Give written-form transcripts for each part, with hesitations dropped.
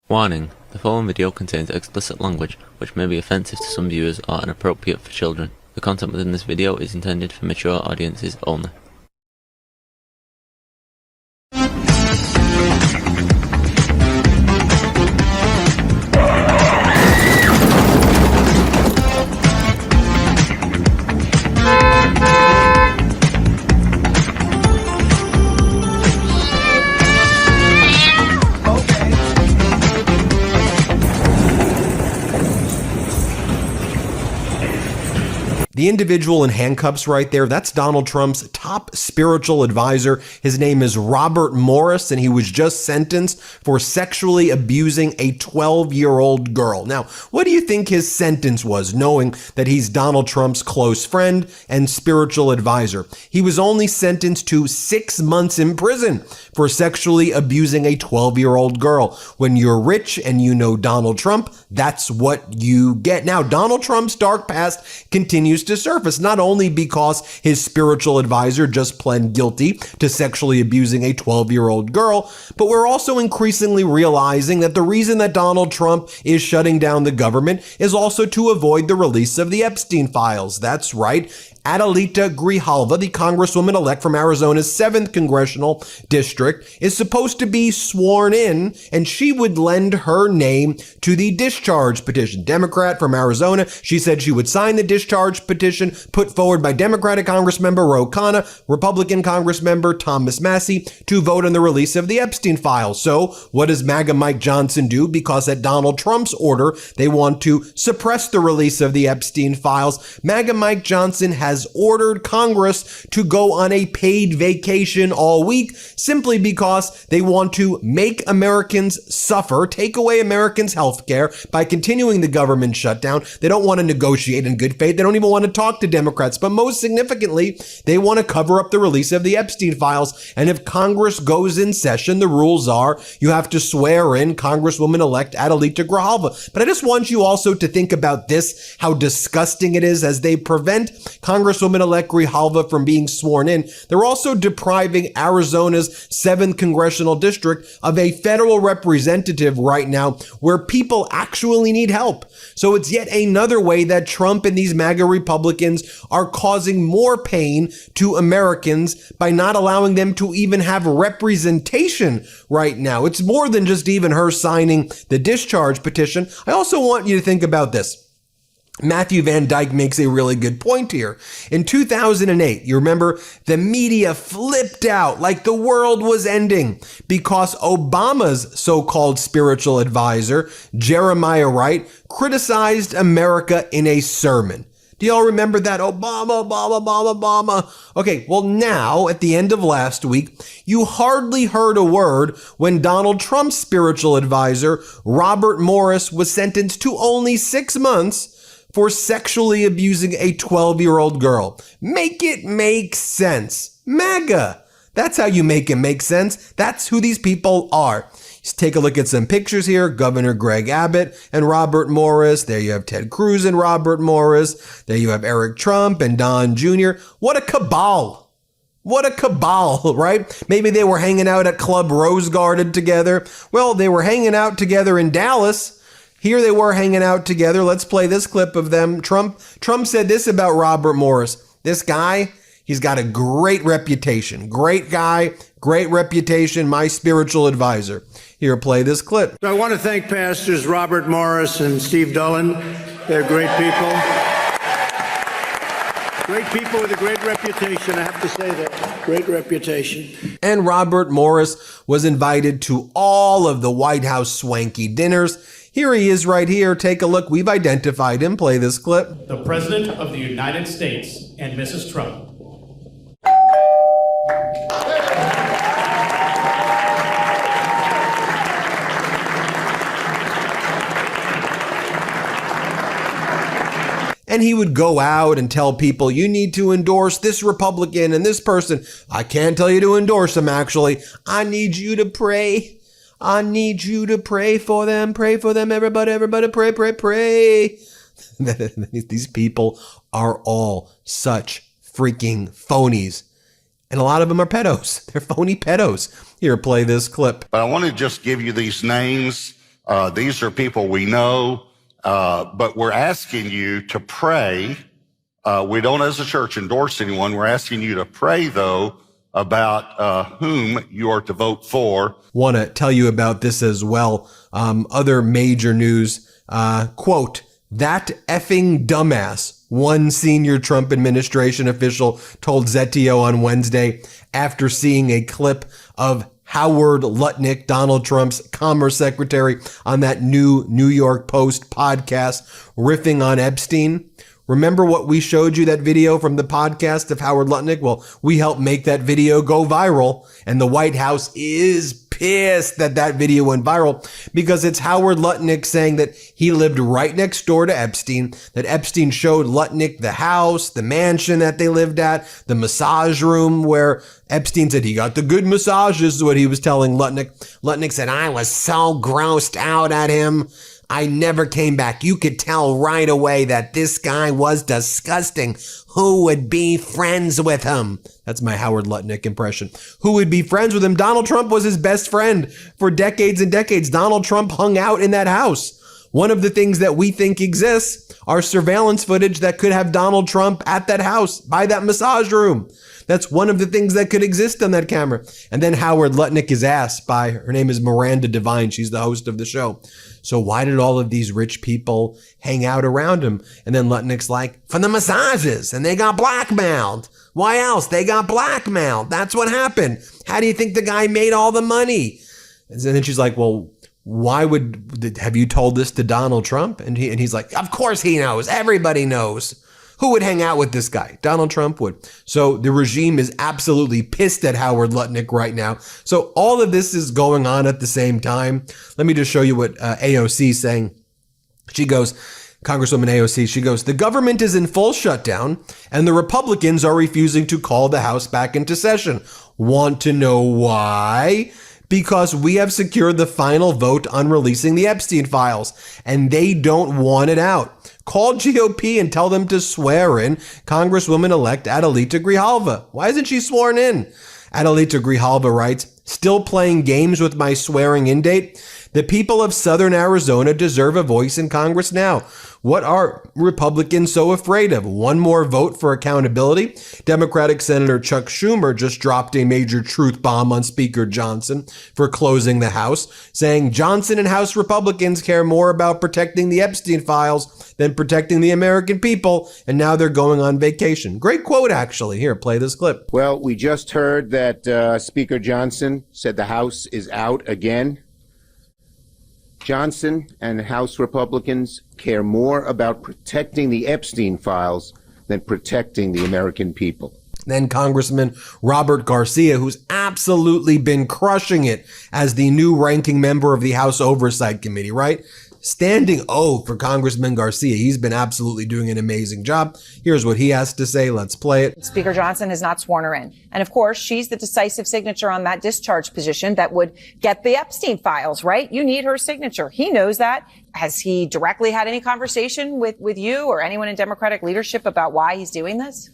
Warning: the following video contains explicit language which may be offensive to some viewers or inappropriate for children. The content within this video is intended for mature audiences only. The individual in handcuffs right there, that's Donald Trump's top spiritual advisor. His name is Robert Morris, and he was just sentenced for sexually abusing a 12-year-old girl. Now, what do you think his sentence was, knowing that he's Donald Trump's close friend and spiritual advisor? He was only sentenced to 6 months in prison for sexually abusing a 12-year-old girl. When you're rich and you know Donald Trump, that's what you get. Now, Donald Trump's dark past continues to surface, not only because his spiritual advisor just pled guilty to sexually abusing a 12-year-old girl, but we're also increasingly realizing that the reason that Donald Trump is shutting down the government is also to avoid the release of the Epstein files. That's right. Adelita Grijalva, the congresswoman-elect from Arizona's 7th congressional district, is supposed to be sworn in, and she would lend her name to the discharge petition. Democrat from Arizona, she said she would sign the discharge petition put forward by Democratic Congressmember Ro Khanna, Republican Congressmember Thomas Massie, to vote on the release of the Epstein files. So what does MAGA Mike Johnson do? Because at Donald Trump's order, they want to suppress the release of the Epstein files. MAGA Mike Johnson has ordered Congress to go on a paid vacation all week simply because they want to make Americans suffer, take away Americans' health care by continuing the government shutdown. They don't want to negotiate in good faith. They don't even want to talk to Democrats. But most significantly, they want to cover up the release of the Epstein files. And if Congress goes in session, the rules are you have to swear in Congresswoman-elect Adelita Grijalva. But I just want you also to think about this, how disgusting it is as they prevent Congresswoman-elect Grijalva from being sworn in. They're also depriving Arizona's 7th congressional district of a federal representative right now where people actually need help. So it's yet another way that Trump and these MAGA Republicans are causing more pain to Americans by not allowing them to even have representation right now. It's more than just even her signing the discharge petition. I also want you to think about this. Matthew Van Dyke makes a really good point here. In 2008, you remember the media flipped out like the world was ending because Obama's so-called spiritual advisor, Jeremiah Wright, criticized America in a sermon. Do y'all remember that? Obama. Okay, well now, at the end of last week, you hardly heard a word when Donald Trump's spiritual advisor, Robert Morris, was sentenced to only 6 months for sexually abusing a 12-year-old girl. Make it make sense. MAGA. That's how you make it make sense. That's who these people are. Just take a look at some pictures here. Governor Greg Abbott and Robert Morris. There you have Ted Cruz and Robert Morris. There you have Eric Trump and Don Jr. What a cabal. What a cabal, right? Maybe they were hanging out at Club Rose Garden together. Well, they were hanging out together in Dallas. Here they were hanging out together. Let's play this clip of them. Trump said this about Robert Morris. This guy, he's got a great reputation. Great guy, great reputation, my spiritual advisor. Here, play this clip. I want to thank Pastors Robert Morris and Steve Dullen. They're great people. Great people with a great reputation, I have to say that. Great reputation. And Robert Morris was invited to all of the White House swanky dinners. Here he is right here. Take a look. We've identified him. Play this clip. The President of the United States and Mrs. Trump. And he would go out and tell people, you need to endorse this Republican and this person. I can't tell you to endorse them, actually. I need you to pray. I need you to pray for them, everybody, pray. These people are all such freaking phonies. And a lot of them are pedos. They're phony pedos. Here, play this clip. But I want to just give you these names These are people we know, but we're asking you to pray. We don't, as a church, endorse anyone. We're asking you to pray, though, about whom you are to vote for. Want to tell you about this as well. Other major news, quote, "That effing dumbass," one senior Trump administration official told Zetio on Wednesday after seeing a clip of Howard Lutnick, Donald Trump's Commerce Secretary, on that new New York Post podcast riffing on Epstein. Remember what we showed you, that video from the podcast of Howard Lutnick? Well, we helped make that video go viral, and the White House is pissed that that video went viral because it's Howard Lutnick saying that he lived right next door to Epstein, that Epstein showed Lutnick the house, the mansion that they lived at, the massage room where Epstein said he got the good massages, is what he was telling Lutnick. Lutnick said, "I was so grossed out at him. I never came back. You could tell right away that this guy was disgusting. Who would be friends with him?" That's my Howard Lutnick impression. Who would be friends with him? Donald Trump was his best friend for decades and decades. Donald Trump hung out in that house. One of the things that we think exists are surveillance footage that could have Donald Trump at that house, by that massage room. That's one of the things that could exist on that camera. And then Howard Lutnick is asked by, her name is Miranda Devine, she's the host of the show, "So why did all of these rich people hang out around him?" And then Lutnick's like, "For the massages, and they got blackmailed. Why else? They got blackmailed. That's what happened. How do you think the guy made all the money?" And then she's like, "Well, why have you told this to Donald Trump?" And he's like, "Of course he knows. Everybody knows. Who would hang out with this guy? Donald Trump would." So the regime is absolutely pissed at Howard Lutnick right now. So all of this is going on at the same time. Let me just show you what AOC is saying. She goes, Congresswoman AOC, she goes, "The government is in full shutdown and the Republicans are refusing to call the House back into session. Want to know why? Because we have secured the final vote on releasing the Epstein files and they don't want it out. Call GOP and tell them to swear in Congresswoman-elect Adelita Grijalva." Why isn't she sworn in? Adelita Grijalva writes, "Still playing games with my swearing in date? The people of Southern Arizona deserve a voice in Congress now. What are Republicans so afraid of? One more vote for accountability?" Democratic Senator Chuck Schumer just dropped a major truth bomb on Speaker Johnson for closing the House, saying Johnson and House Republicans care more about protecting the Epstein files than protecting the American people, and now they're going on vacation. Great quote, actually. Here, play this clip. Well, we just heard that Speaker Johnson said the House is out again. Johnson and House Republicans care more about protecting the Epstein files than protecting the American people. Then Congressman Robert Garcia, who's absolutely been crushing it as the new ranking member of the House Oversight Committee, right? Standing O for Congressman Garcia. He's been absolutely doing an amazing job. Here's what he has to say. Let's play it. Speaker Johnson has not sworn her in. And of course, she's the decisive signature on that discharge petition that would get the Epstein files, right? You need her signature. He knows that. Has he directly had any conversation with you or anyone in Democratic leadership about why he's doing this?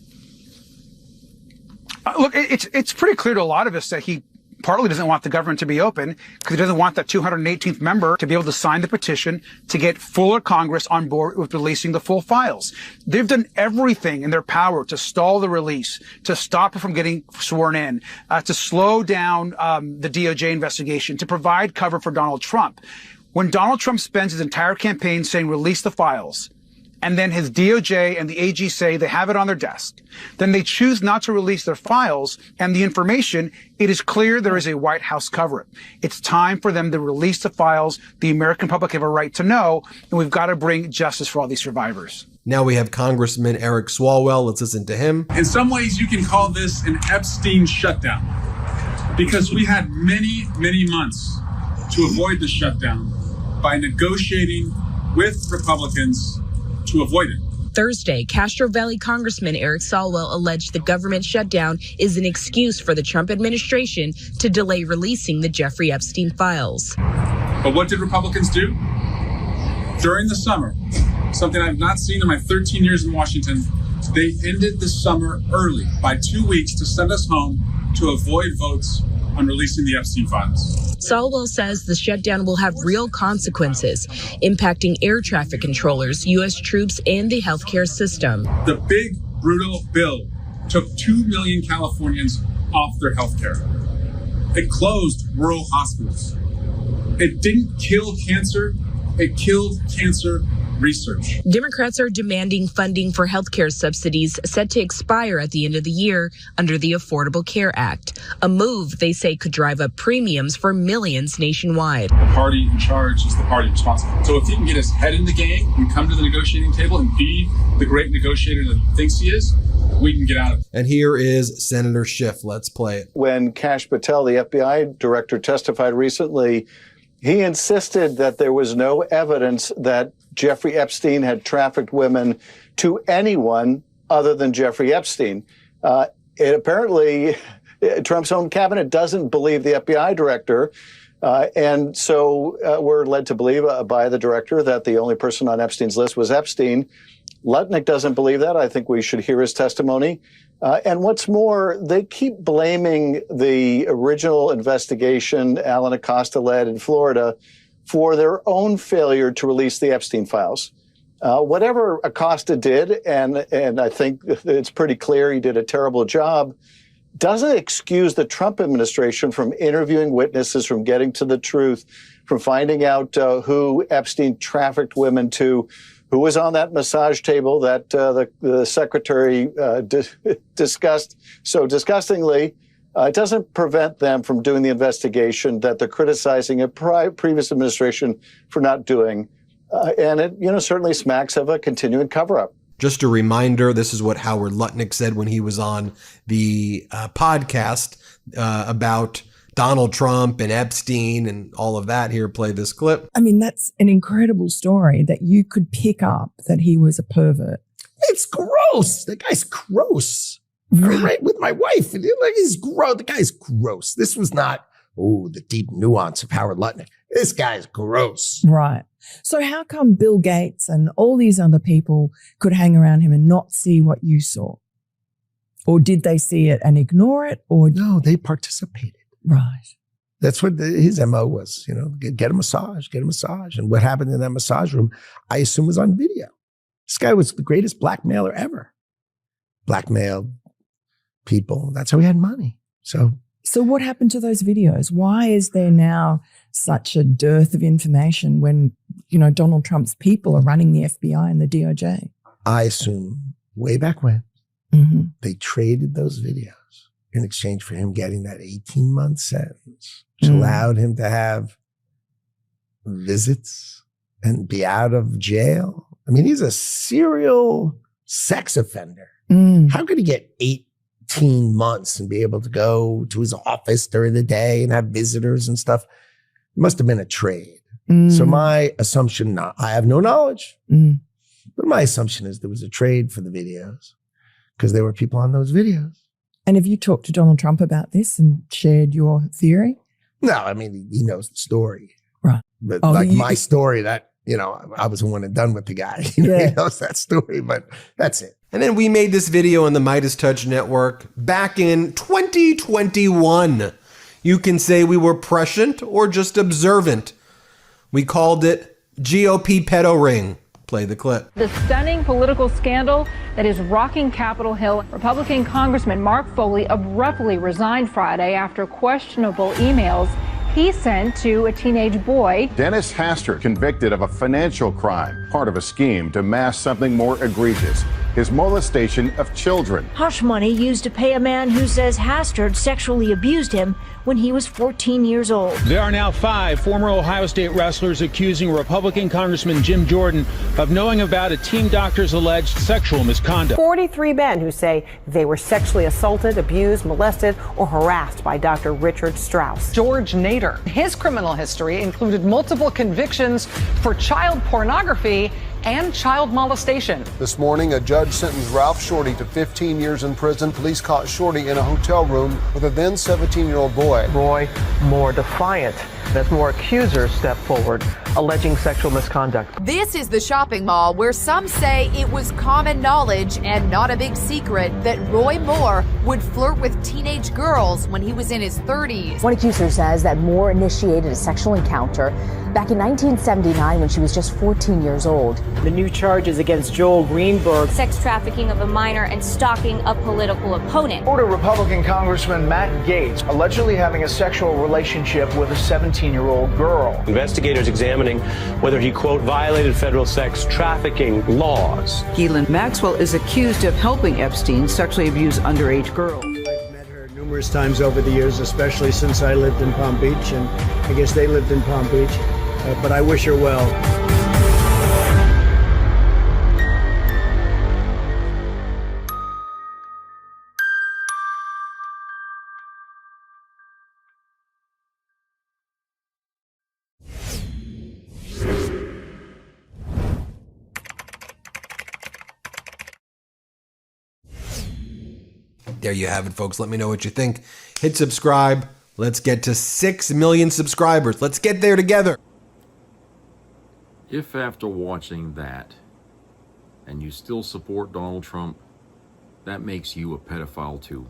Look, it's pretty clear to a lot of us that he partly doesn't want the government to be open because he doesn't want that 218th member to be able to sign the petition to get fuller Congress on board with releasing the full files. They've done everything in their power to stall the release, to stop her from getting sworn in, to slow down the DOJ investigation, to provide cover for Donald Trump. When Donald Trump spends his entire campaign saying release the files, and then his DOJ and the AG say they have it on their desk, then they choose not to release their files and the information, it is clear there is a White House cover-up. It's time for them to release the files. The American public have a right to know, and we've got to bring justice for all these survivors. Now we have Congressman Eric Swalwell. Let's listen to him. In some ways, you can call this an Epstein shutdown because we had many, many months to avoid the shutdown by negotiating with Republicans to avoid it. Thursday, Castro Valley Congressman Eric Swalwell alleged the government shutdown is an excuse for the Trump administration to delay releasing the Jeffrey Epstein files. But what did Republicans do? During the summer, something I've not seen in my 13 years in Washington, they ended the summer early by 2 weeks to send us home to avoid votes on releasing the Epstein files. Swalwell says the shutdown will have real consequences, impacting air traffic controllers, U.S. troops, and the healthcare system. The big, brutal bill took 2 million Californians off their health care. It closed rural hospitals. It didn't kill cancer, it killed cancer research. Democrats are demanding funding for healthcare subsidies set to expire at the end of the year under the Affordable Care Act, a move they say could drive up premiums for millions nationwide. The party in charge is the party responsible. So if he can get his head in the game and come to the negotiating table and be the great negotiator that he thinks he is, we can get out of it. And here is Senator Schiff. Let's play it. When Kash Patel, the FBI director, testified recently, he insisted that there was no evidence that Jeffrey Epstein had trafficked women to anyone other than Jeffrey Epstein. Apparently, Trump's own cabinet doesn't believe the FBI director. And so we're led to believe by the director that the only person on Epstein's list was Epstein. Lutnick doesn't believe that. I think we should hear his testimony. And what's more, they keep blaming the original investigation Alan Acosta led in Florida for their own failure to release the Epstein files. Whatever Acosta did, and I think it's pretty clear he did a terrible job, doesn't excuse the Trump administration from interviewing witnesses, from getting to the truth, from finding out who Epstein trafficked women to, who was on that massage table that the secretary discussed so disgustingly. It doesn't prevent them from doing the investigation that they're criticizing a previous administration for not doing. And it, certainly smacks of a continuing cover-up. Just a reminder, this is what Howard Lutnick said when he was on the podcast about Donald Trump and Epstein and all of that. Here, play this clip. I mean, that's an incredible story that you could pick up that he was a pervert. It's gross. The guy's gross. Right with my wife. He's gross. The guy's gross. This was not, the deep nuance of Howard Lutnick. This guy's gross. Right. So how come Bill Gates and all these other people could hang around him and not see what you saw? Or did they see it and ignore it? Or no, they participated. Right. That's what his MO was, get a massage. And what happened in that massage room, I assume, was on video. This guy was the greatest blackmailer ever. Blackmailed people. That's how he had money. So what happened to those videos? Why is there now such a dearth of information when, Donald Trump's people are running the FBI and the DOJ? I assume way back when they traded those videos in exchange for him getting that 18-month sentence, which allowed him to have visits and be out of jail. I mean, he's a serial sex offender. How could he get 18 months and be able to go to his office during the day and have visitors and stuff? It must have been a trade. So my assumption, I have no knowledge, but my assumption is there was a trade for the videos because there were people on those videos. And have you talked to Donald Trump about this and shared your theory? No, I mean, he knows the story. Right. But my story that, I was the one and done with the guy. He knows that story, but that's it. And then we made this video on the Midas Touch Network back in 2021. You can say we were prescient or just observant. We called it GOP Pedo Ring. Play the clip. The stunning political scandal that is rocking Capitol Hill. Republican Congressman Mark Foley abruptly resigned Friday after questionable emails he sent to a teenage boy. Dennis Hastert convicted of a financial crime, part of a scheme to mask something more egregious, his molestation of children. Hush money used to pay a man who says Hastert sexually abused him when he was 14 years old. There are now 5 former Ohio State wrestlers accusing Republican Congressman Jim Jordan of knowing about a team doctor's alleged sexual misconduct. 43 men who say they were sexually assaulted, abused, molested, or harassed by Dr. Richard Strauss. George Nader. His criminal history included multiple convictions for child pornography and child molestation. This morning, a judge sentenced Ralph Shorty to 15 years in prison. Police caught Shorty in a hotel room with a then 17-year-old boy. Roy, more defiant as more accusers step forward, alleging sexual misconduct. This is the shopping mall where some say it was common knowledge and not a big secret that Roy Moore would flirt with teenage girls when he was in his 30s. One accuser says that Moore initiated a sexual encounter back in 1979 when she was just 14 years old. The new charges against Joel Greenberg. Sex trafficking of a minor and stalking a political opponent. Florida Republican Congressman Matt Gaetz allegedly having a sexual relationship with a 17-year-old girl. Investigators examining whether he, quote, violated federal sex trafficking laws. Ghislaine Maxwell is accused of helping Epstein sexually abuse underage girls. I've met her numerous times over the years, especially since I lived in Palm Beach, and I guess they lived in Palm Beach. But I wish her well. There you have it, folks. Let me know what you think. Hit subscribe. Let's get to 6 million subscribers. Let's get there together. If after watching that, and you still support Donald Trump, that makes you a pedophile too.